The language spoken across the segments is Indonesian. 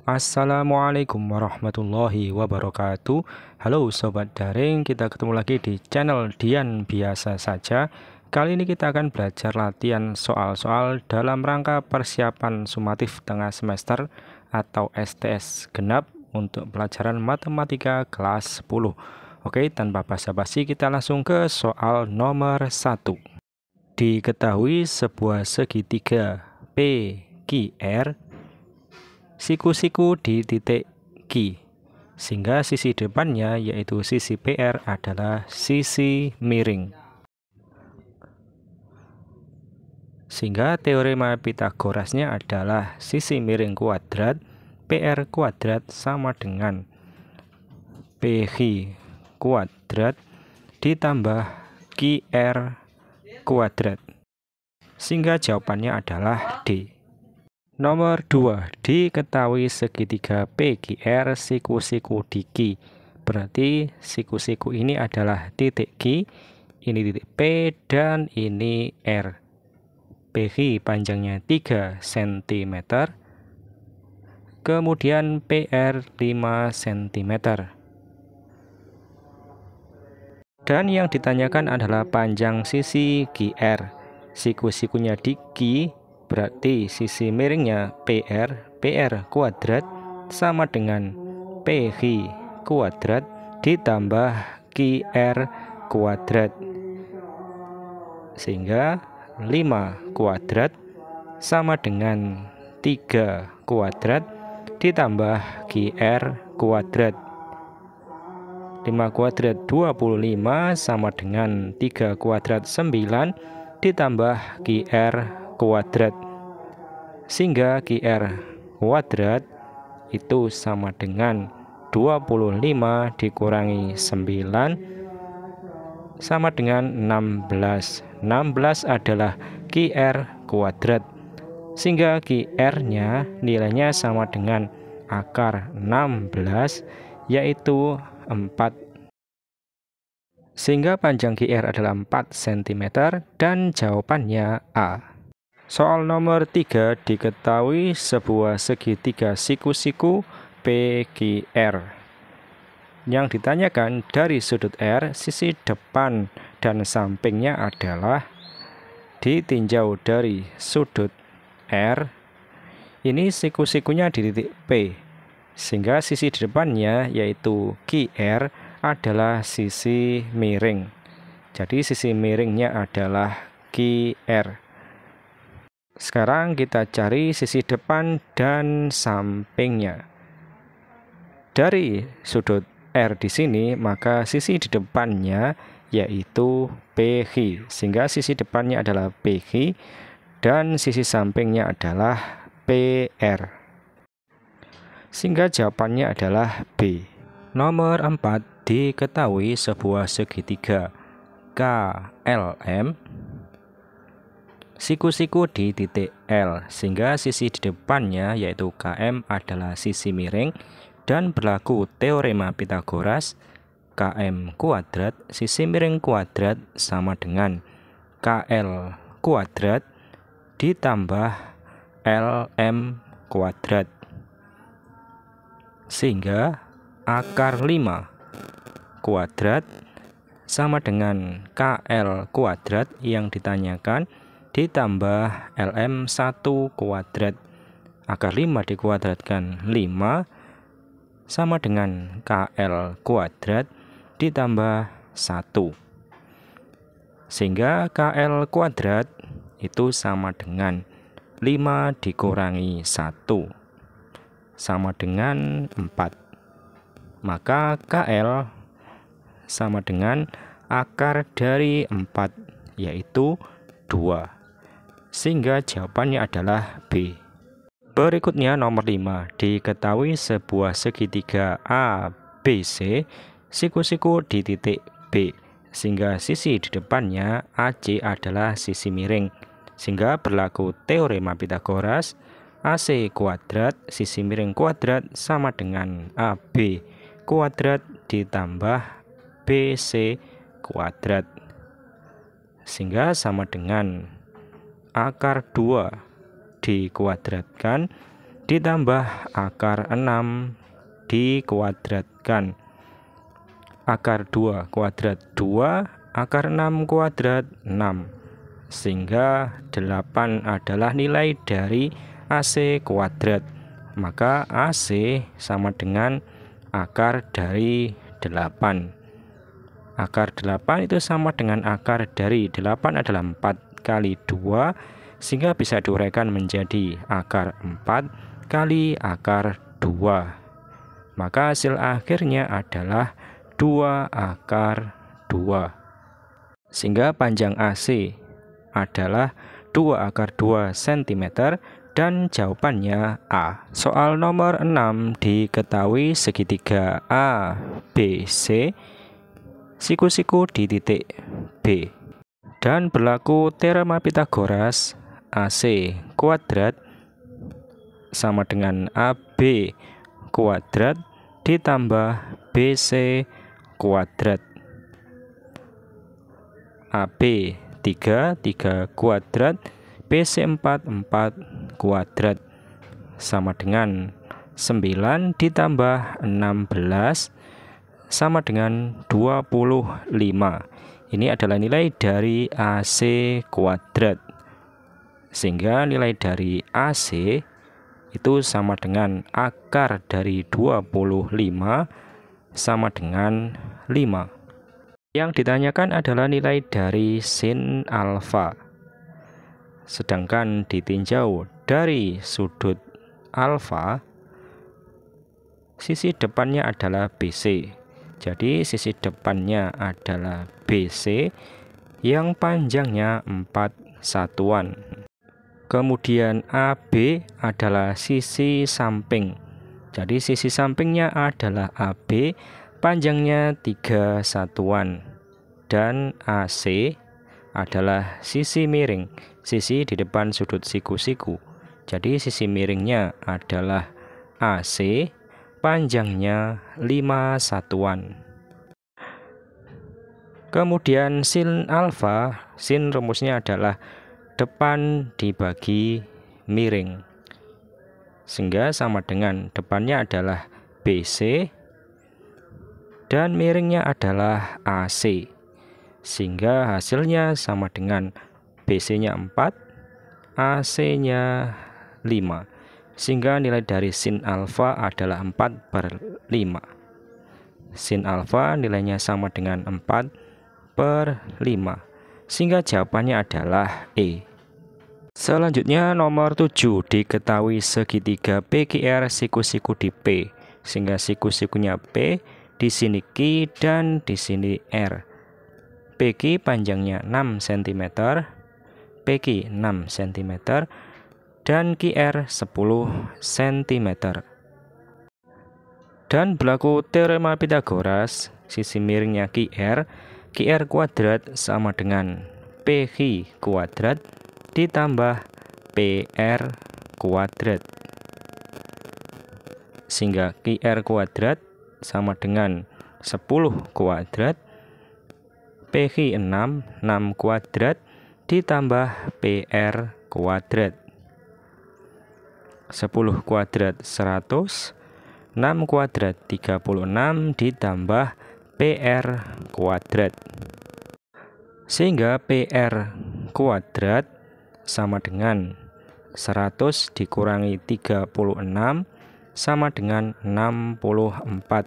Assalamualaikum warahmatullahi wabarakatuh. Halo Sobat Daring, kita ketemu lagi di channel Dian Biasa Saja. Kali ini kita akan belajar latihan soal-soal dalam rangka persiapan sumatif tengah semester atau STS genap untuk pelajaran matematika kelas 10. Oke, tanpa basa-basi kita langsung ke soal nomor 1. Diketahui sebuah segitiga PQR siku-siku di titik Q, sehingga sisi depannya yaitu sisi PR adalah sisi miring. Sehingga teorema Pitagorasnya adalah sisi miring kuadrat PR kuadrat sama dengan PQ kuadrat ditambah QR kuadrat. Sehingga jawabannya adalah D. Nomor 2, diketahui segitiga PQR siku-siku di Q. Berarti siku-siku ini adalah titik Q, ini titik P, dan ini R. PQ panjangnya 3 cm, kemudian PR 5 cm. Dan yang ditanyakan adalah panjang sisi QR. Siku-sikunya di Q, berarti sisi miringnya PR kuadrat sama dengan PQ kuadrat ditambah QR kuadrat. Sehingga 5 kuadrat sama dengan 3 kuadrat ditambah QR kuadrat. 5 kuadrat 25 sama dengan 3 kuadrat 9 ditambah QR kuadrat, sehingga QR kuadrat itu sama dengan 25 dikurangi 9 sama dengan 16. 16 adalah QR kuadrat, sehingga QR-nya nilainya sama dengan akar 16 yaitu 4. Sehingga panjang QR adalah 4 cm dan jawabannya A. Soal nomor 3, diketahui sebuah segitiga siku-siku PQR. Yang ditanyakan dari sudut R, sisi depan dan sampingnya adalah ditinjau dari sudut R. Ini siku-sikunya di titik P, sehingga sisi di depannya yaitu QR adalah sisi miring. Jadi sisi miringnya adalah QR. Sekarang kita cari sisi depan dan sampingnya. Dari sudut R di sini, maka sisi di depannya yaitu PQ, sehingga sisi depannya adalah PQ dan sisi sampingnya adalah PR. Sehingga jawabannya adalah B. Nomor 4, diketahui sebuah segitiga KLM siku-siku di titik L, sehingga sisi di depannya yaitu KM adalah sisi miring dan berlaku teorema Pitagoras. KM kuadrat sisi miring kuadrat sama dengan KL kuadrat ditambah LM kuadrat, sehingga akar 5 kuadrat sama dengan KL kuadrat yang ditanyakan ditambah LM1 kuadrat. Akar 5 dikuadratkan 5 sama dengan KL kuadrat ditambah 1. Sehingga KL kuadrat itu sama dengan 5 dikurangi 1 sama dengan 4. Maka KL sama dengan akar dari 4 yaitu 2. Sehingga jawabannya adalah B. Berikutnya nomor 5, diketahui sebuah segitiga ABC siku-siku di titik B, sehingga sisi di depannya AC adalah sisi miring, sehingga berlaku teorema Pitagoras. AC kuadrat sisi miring kuadrat sama dengan AB kuadrat ditambah BC kuadrat, sehingga sama dengan akar 2 dikuadratkan ditambah akar 6 dikuadratkan. Akar 2 kuadrat 2, akar 6 kuadrat 6. Sehingga 8 adalah nilai dari AC kuadrat. Maka AC sama dengan akar dari 8. Akar 8 itu sama dengan akar dari 8 adalah 4 kali 2, sehingga bisa diuraikan menjadi akar 4 kali akar 2. Maka hasil akhirnya adalah 2 akar 2. Sehingga panjang AC adalah 2 akar 2 cm dan jawabannya A. Soal nomor 6, diketahui segitiga ABC siku-siku di titik B dan berlaku teorema Pythagoras. AC kuadrat sama dengan AB kuadrat ditambah BC kuadrat. AB 3 kuadrat, BC 4 kuadrat sama dengan 9 ditambah 16 sama dengan 25. Ini adalah nilai dari AC kuadrat. Sehingga nilai dari AC itu sama dengan akar dari 25 sama dengan 5. Yang ditanyakan adalah nilai dari sin alfa. Sedangkan ditinjau dari sudut alfa, sisi depannya adalah BC. Jadi sisi depannya adalah BC yang panjangnya 4 satuan. Kemudian AB adalah sisi samping. Jadi sisi sampingnya adalah AB, panjangnya 3 satuan. Dan AC adalah sisi miring, sisi di depan sudut siku-siku. Jadi sisi miringnya adalah AC, panjangnya 5 satuan. Kemudian sin alfa, sin rumusnya adalah depan dibagi miring. Sehingga sama dengan depannya adalah BC dan miringnya adalah AC. Sehingga hasilnya sama dengan BC-nya 4, AC-nya 5. Sehingga nilai dari sin alfa adalah 4/5. Sin alfa nilainya sama dengan 4/5. Sehingga jawabannya adalah E. Selanjutnya nomor 7, diketahui segitiga PQR siku-siku di P. Sehingga siku-sikunya P, di sini Q dan di sini R. PQ panjangnya 6 cm, PQ 6 cm, dan QR 10 cm. Dan berlaku teorema Pythagoras, sisi miringnya QR kuadrat sama dengan PQ kuadrat ditambah PR kuadrat. Sehingga QR kuadrat sama dengan 10 kuadrat, PQ 6 kuadrat ditambah PR kuadrat. 10 kuadrat 100, 6 kuadrat 36 ditambah PR kuadrat. Sehingga PR kuadrat sama dengan 100 dikurangi 36 sama dengan 64.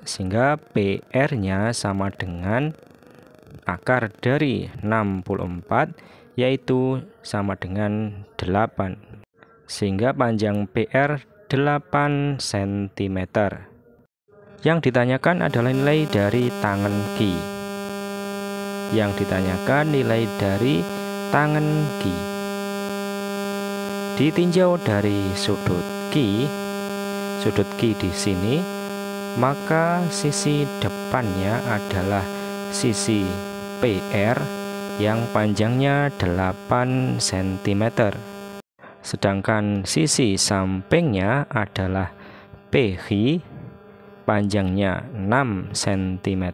Sehingga PR-nya sama dengan akar dari 64, yaitu sama dengan 8. Sehingga panjang PR 8 cm. Yang ditanyakan adalah nilai dari tangan Q. Yang ditanyakan nilai dari tangan Q. Ditinjau dari sudut Q di sini, maka sisi depannya adalah sisi PR yang panjangnya 8 cm. Sedangkan sisi sampingnya adalah PQ, panjangnya 6 cm.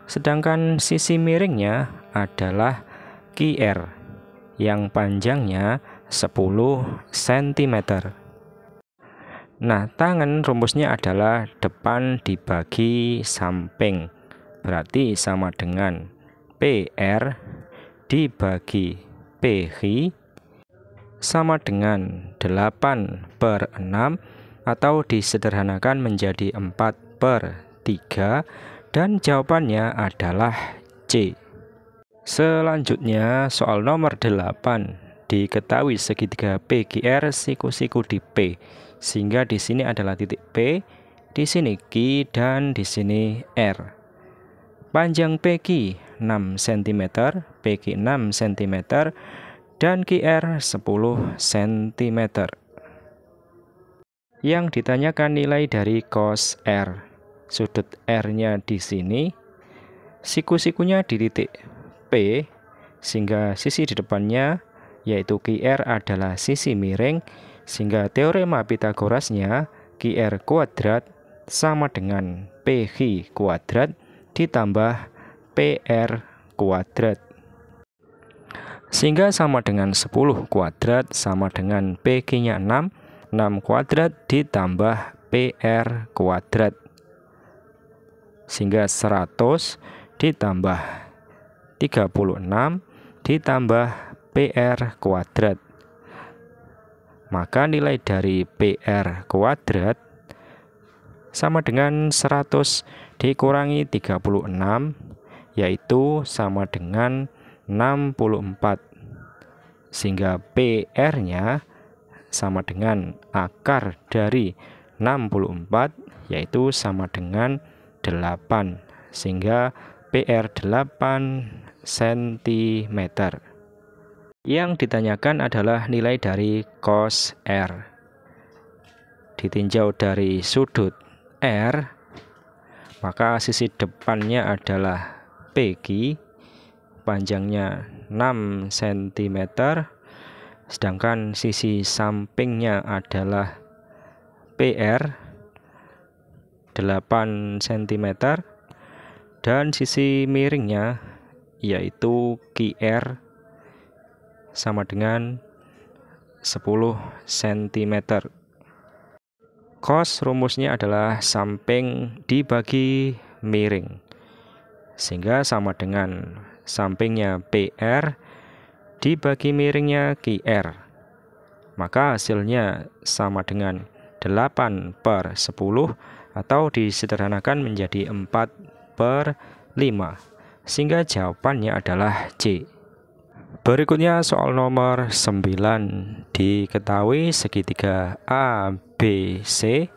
Sedangkan sisi miringnya adalah QR yang panjangnya 10 cm. Nah, tangan rumusnya adalah depan dibagi samping. Berarti sama dengan PR dibagi PQ sama dengan 8/6 atau disederhanakan menjadi 4/3, dan jawabannya adalah C. Selanjutnya soal nomor 8. Diketahui segitiga PQR siku-siku di P, sehingga di sini adalah titik P, di sini Q, dan di sini R. Panjang PQ 6 cm, PQ 6 cm, dan QR 10 cm. Yang ditanyakan nilai dari cos R. Sudut R-nya di sini, siku-sikunya di titik P, sehingga sisi di depannya yaitu QR adalah sisi miring, sehingga teorema Pitagorasnya QR kuadrat sama dengan PQ kuadrat ditambah PR kuadrat, sehingga sama dengan 10 kuadrat sama dengan PQ-nya 6 kuadrat ditambah PR kuadrat, sehingga 100 ditambah 36 ditambah PR kuadrat. Maka nilai dari PR kuadrat sama dengan 100 dikurangi 36, yaitu sama dengan 64. Sehingga PR-nya sama dengan akar dari 64, yaitu sama dengan 8. Sehingga PR 8 cm. Yang ditanyakan adalah nilai dari cos R. Ditinjau dari sudut R, maka sisi depannya adalah PQ, panjangnya 6 cm, sedangkan sisi sampingnya adalah PR 8 cm, dan sisi miringnya yaitu QR sama dengan 10 cm. Cos rumusnya adalah samping dibagi miring, sehingga sama dengan sampingnya PR dibagi miringnya QR. Maka hasilnya sama dengan 8/10 atau disederhanakan menjadi 4/5, sehingga jawabannya adalah C. Berikutnya soal nomor 9. Diketahui segitiga ABC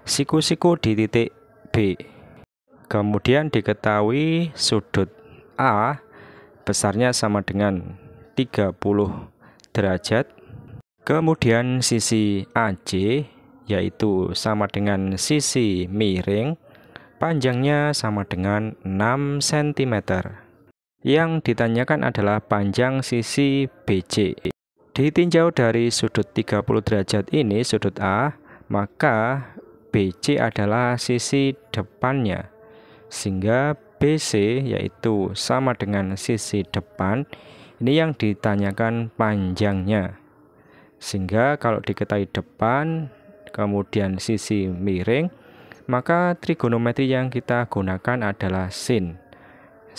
siku-siku di titik B. Kemudian diketahui sudut A besarnya sama dengan 30 derajat. Kemudian sisi AC yaitu sama dengan sisi miring, panjangnya sama dengan 6 cm. Yang ditanyakan adalah panjang sisi BC. Ditinjau dari sudut 30 derajat ini, sudut A, maka BC adalah sisi depannya, sehingga BC yaitu sama dengan sisi depan. Ini yang ditanyakan panjangnya, sehingga kalau diketahui depan kemudian sisi miring, maka trigonometri yang kita gunakan adalah sin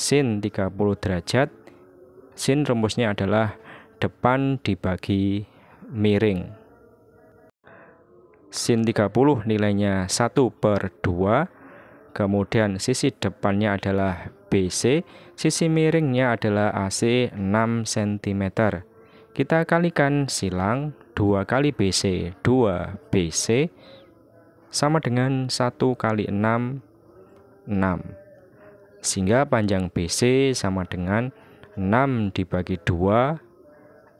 30 derajat. Sin rumusnya adalah depan dibagi miring. Sin 30 nilainya 1/2. Kemudian sisi depannya adalah BC, sisi miringnya adalah AC 6 cm. Kita kalikan silang, 2 kali BC 2 BC sama dengan 1 kali 6 6. Sehingga panjang BC sama dengan 6 dibagi 2,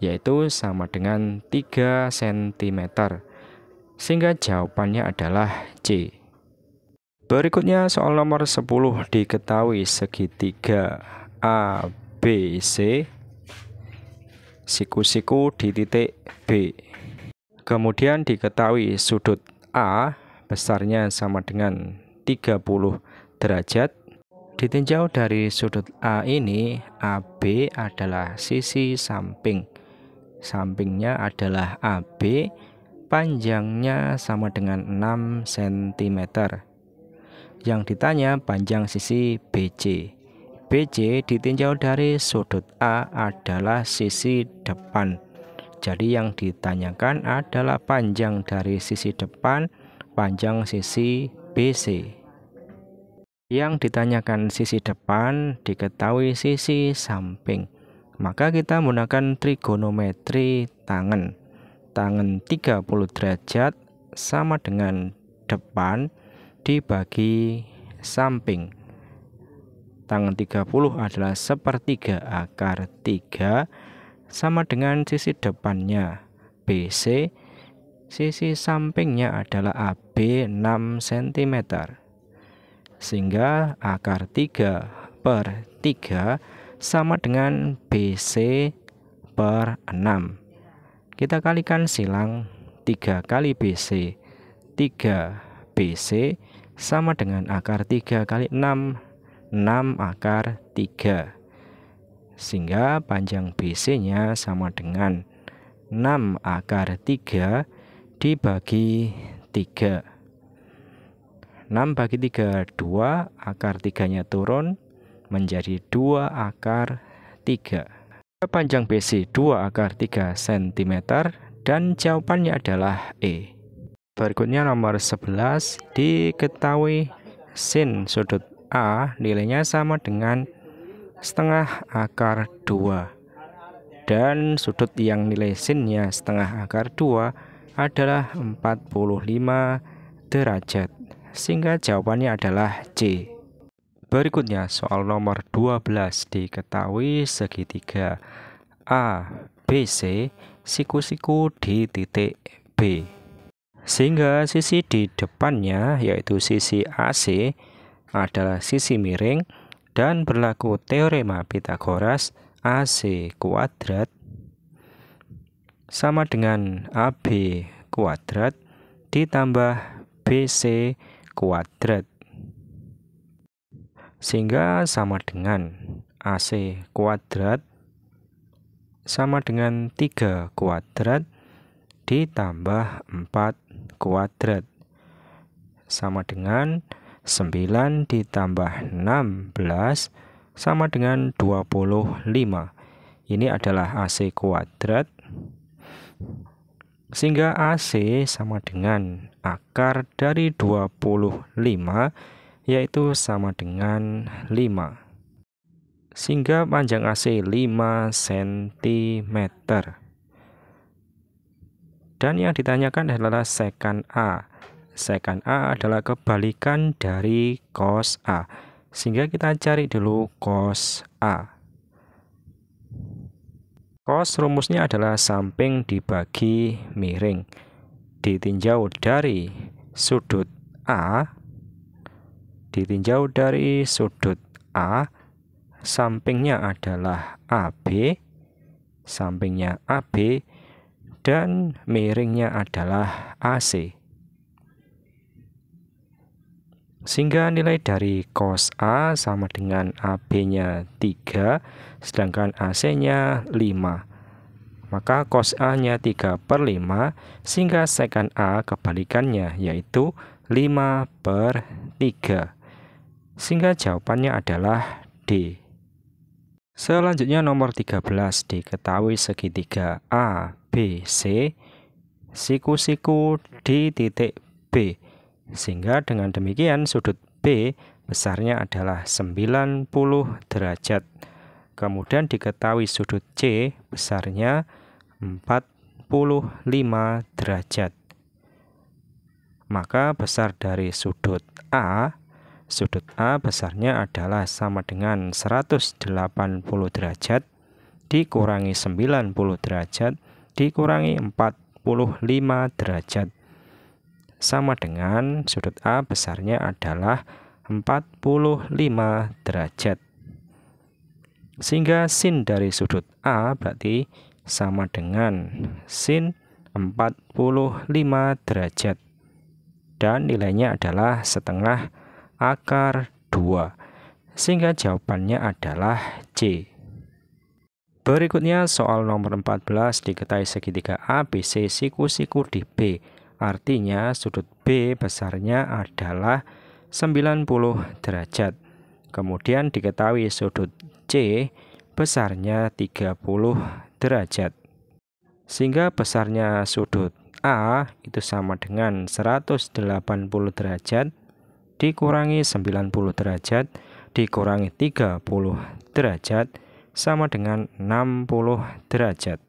yaitu sama dengan 3 cm. Sehingga jawabannya adalah C. Berikutnya soal nomor 10. Diketahui segitiga ABC siku-siku di titik B. Kemudian diketahui sudut A besarnya sama dengan 30 derajat. Ditinjau dari sudut A ini, AB adalah sisi samping. Sampingnya adalah AB, panjangnya sama dengan 6 cm. Yang ditanya panjang sisi BC. BC ditinjau dari sudut A adalah sisi depan. Jadi yang ditanyakan adalah panjang dari sisi depan, panjang sisi BC. Yang ditanyakan sisi depan diketahui sisi samping. Maka kita menggunakan trigonometri tangen. Tangen 30 derajat sama dengan depan dibagi samping. Tangen 30 adalah sepertiga akar 3 sama dengan sisi depannya BC, sisi sampingnya adalah AB 6 cm. Sehingga akar 3/3 sama dengan BC per 6. Kita kalikan silang 3 kali BC, 3 BC sama dengan akar 3 kali 6, 6 akar 3. Sehingga panjang BC-nya sama dengan 6 akar 3 dibagi 3. 6 bagi 3, 2, akar 3-nya turun menjadi 2 akar 3. Panjang BC 2 akar 3 cm dan jawabannya adalah E. Berikutnya nomor 11, diketahui sin sudut A nilainya sama dengan setengah akar 2. Dan sudut yang nilai sinnya setengah akar 2 adalah 45 derajat. Sehingga jawabannya adalah C. Berikutnya soal nomor 12, diketahui segitiga ABC siku-siku di titik B. Sehingga sisi di depannya yaitu sisi AC adalah sisi miring dan berlaku teorema Pythagoras AC kuadrat sama dengan AB kuadrat ditambah BC kuadrat. Sehingga sama dengan AC kuadrat sama dengan 3 kuadrat ditambah 4 kuadrat sama dengan 9 ditambah 16 sama dengan 25. Ini adalah AC kuadrat. Sehingga AC sama dengan akar dari 25 yaitu sama dengan 5. Sehingga panjang AC 5 cm. Dan yang ditanyakan adalah sekan A. Sekan A adalah kebalikan dari cos A. Sehingga kita cari dulu cos A. Cos rumusnya adalah samping dibagi miring. Ditinjau dari sudut A. Ditinjau dari sudut A, sampingnya adalah AB, sampingnya AB, dan miringnya adalah AC. Sehingga nilai dari cos A sama dengan AB-nya 3, sedangkan AC-nya 5. Maka cos A-nya 3/5, sehingga sekan A kebalikannya yaitu 5/3. Sehingga jawabannya adalah D. Selanjutnya nomor 13, diketahui segitiga ABC siku-siku di titik B. Sehingga dengan demikian sudut B besarnya adalah 90 derajat. Kemudian diketahui sudut C besarnya 45 derajat. Maka besar dari sudut A besarnya adalah sama dengan 180 derajat dikurangi 90 derajat dikurangi 45 derajat sama dengan sudut A besarnya adalah 45 derajat. Sehingga sin dari sudut A berarti sama dengan sin 45 derajat. Dan nilainya adalah setengah akar 2. Sehingga jawabannya adalah C. Berikutnya soal nomor 14, diketahui segitiga ABC siku-siku di B. Artinya sudut B besarnya adalah 90 derajat. Kemudian diketahui sudut C besarnya 30 derajat. Sehingga besarnya sudut A itu sama dengan 180 derajat dikurangi 90 derajat dikurangi 30 derajat sama dengan 60 derajat.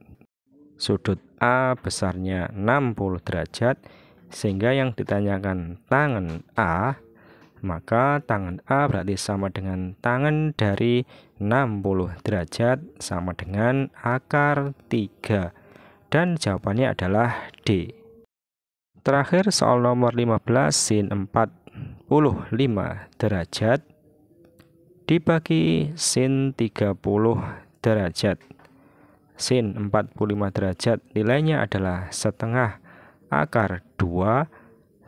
Sudut A besarnya 60 derajat, sehingga yang ditanyakan tangan A, maka tangan A berarti sama dengan tangan dari 60 derajat sama dengan akar 3. Dan jawabannya adalah D. Terakhir soal nomor 15, sin 45 derajat dibagi sin 30 derajat. Sin 45 derajat nilainya adalah setengah akar 2,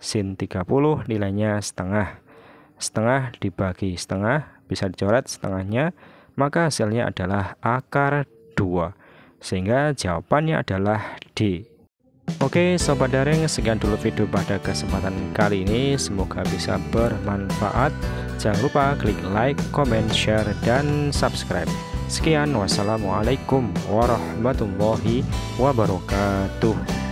sin 30 nilainya setengah. Setengah dibagi setengah, bisa dicoret setengahnya, maka hasilnya adalah akar 2. Sehingga jawabannya adalah D. Oke sobat daring, sekian dulu video pada kesempatan kali ini, semoga bisa bermanfaat. Jangan lupa klik like, comment, share, dan subscribe. Sekian, wassalamualaikum warahmatullahi wabarakatuh.